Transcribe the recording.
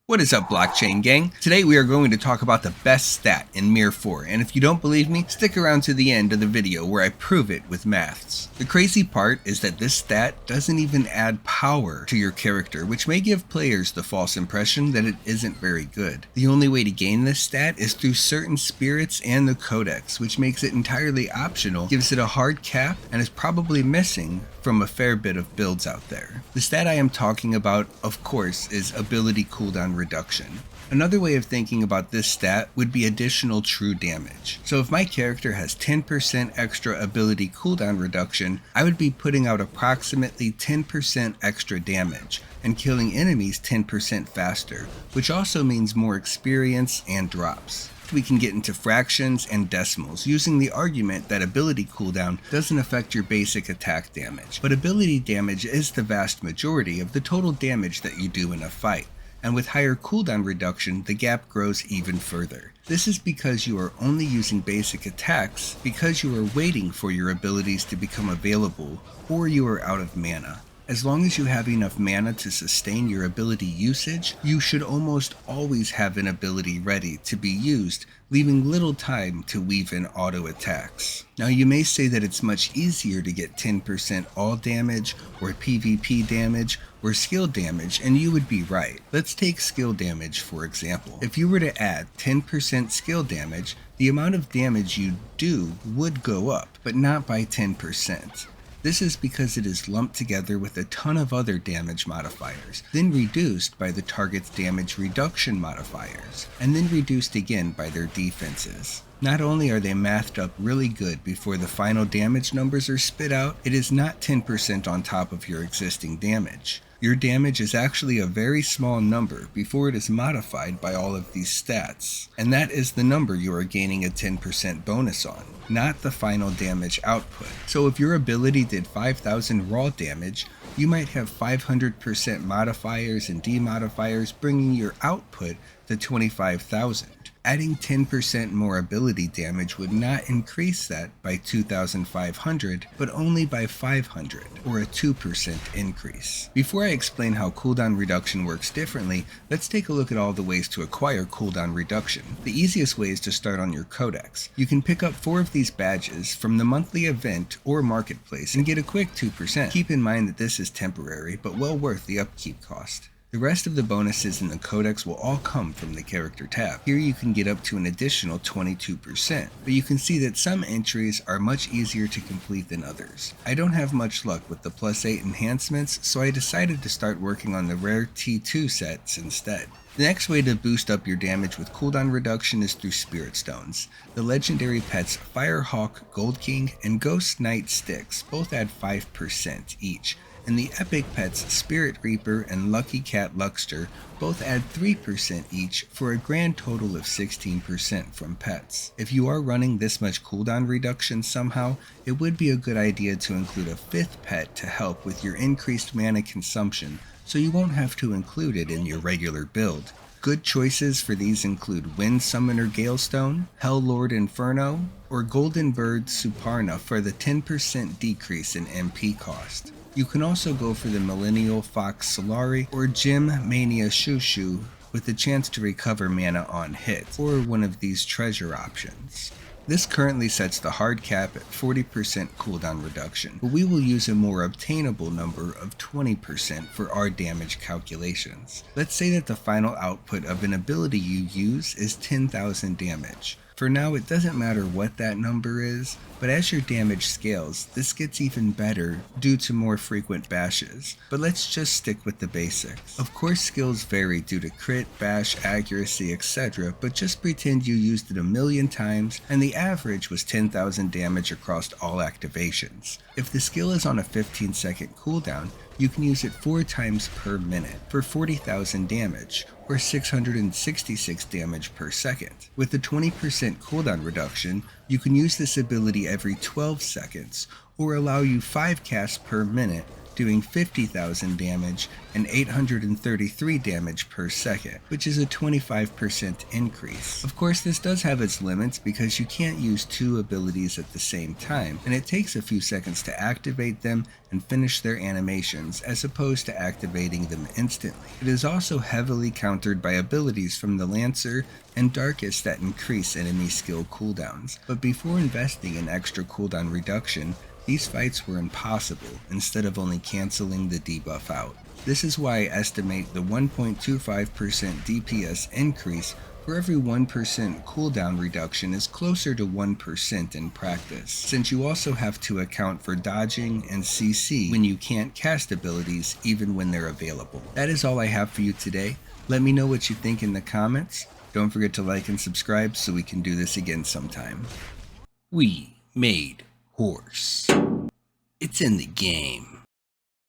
What is up, blockchain gang? Today we are going to talk about the best stat in MIR4, and if you don't believe me, stick around to the end of the video where I prove it with maths. The crazy part is that this stat doesn't even add power to your character, which may give players the false impression that it isn't very good. The only way to gain this stat is through certain spirits and the codex, which makes it entirely optional, gives it a hard cap, and is probably missing from a fair bit of builds out there. The stat I am talking about, of course, is ability cooldown reduction. Another way of thinking about this stat would be additional true damage. So if my character has 10% extra ability cooldown reduction, I would be putting out approximately 10% extra damage and killing enemies 10% faster, which also means more experience and drops. We can get into fractions and decimals using the argument that ability cooldown doesn't affect your basic attack damage, but ability damage is the vast majority of the total damage that you do in a fight. And with higher cooldown reduction, the gap grows even further. This is because you are only using basic attacks because you are waiting for your abilities to become available or you are out of mana. As long as you have enough mana to sustain your ability usage, you should almost always have an ability ready to be used, leaving little time to weave in auto attacks. Now you may say that it's much easier to get 10% all damage, or PvP damage, or skill damage, and you would be right. Let's take skill damage for example. If you were to add 10% skill damage, the amount of damage you do would go up, but not by 10%. This is because it is lumped together with a ton of other damage modifiers, then reduced by the target's damage reduction modifiers, and then reduced again by their defenses. Not only are they mathed up really good before the final damage numbers are spit out, it is not 10% on top of your existing damage. Your damage is actually a very small number before it is modified by all of these stats, and that is the number you are gaining a 10% bonus on, not the final damage output. So if your ability did 5,000 raw damage, you might have 500% modifiers and demodifiers, bringing your output to 25,000. Adding 10% more ability damage would not increase that by 2,500, but only by 500, or a 2% increase. Before I explain how cooldown reduction works differently, let's take a look at all the ways to acquire cooldown reduction. The easiest way is to start on your codex. You can pick up 4 of these badges from the monthly event or marketplace and get a quick 2%. Keep in mind that this is temporary, but well worth the upkeep cost. The rest of the bonuses in the codex will all come from the character tab. Here you can get up to an additional 22%, but you can see that some entries are much easier to complete than others. I don't have much luck with the +8 enhancements, so I decided to start working on the rare T2 sets instead. The next way to boost up your damage with cooldown reduction is through Spirit Stones. The legendary pets Firehawk, Gold King, and Ghost Knight Sticks both add 5% each, and the epic pets Spirit Reaper and Lucky Cat Luckster both add 3% each for a grand total of 16% from pets. If you are running this much cooldown reduction somehow, it would be a good idea to include a 5th pet to help with your increased mana consumption, so you won't have to include it in your regular build. Good choices for these include Wind Summoner Galestone, Hell Lord Inferno, or Golden Bird Suparna for the 10% decrease in MP cost. You can also go for the Millennial Fox Solari or Gem Mania Shushu with the chance to recover mana on hit, or one of these treasure options. This currently sets the hard cap at 40% cooldown reduction, but we will use a more obtainable number of 20% for our damage calculations. Let's say that the final output of an ability you use is 10,000 damage. For now, it doesn't matter what that number is, but as your damage scales, this gets even better due to more frequent bashes. But let's just stick with the basics. Of course, skills vary due to crit, bash, accuracy, etc., but just pretend you used it 1,000,000 times and the average was 10,000 damage across all activations. If the skill is on a 15-second cooldown, you can use it 4 times per minute for 40,000 damage, or 666 damage per second. With the 20% cooldown reduction, you can use this ability every 12 seconds, or allow you 5 casts per minute doing 50,000 damage and 833 damage per second, which is a 25% increase. Of course, this does have its limits because you can't use two abilities at the same time, and it takes a few seconds to activate them and finish their animations as opposed to activating them instantly. It is also heavily countered by abilities from the Lancer and Darkest that increase enemy skill cooldowns, but before investing in extra cooldown reduction, these fights were impossible instead of only cancelling the debuff out. This is why I estimate the 1.25% DPS increase for every 1% cooldown reduction is closer to 1% in practice, since you also have to account for dodging and CC when you can't cast abilities even when they're available. That is all I have for you today. Let me know what you think in the comments. Don't forget to like and subscribe so we can do this again sometime. We made horse. It's in the game.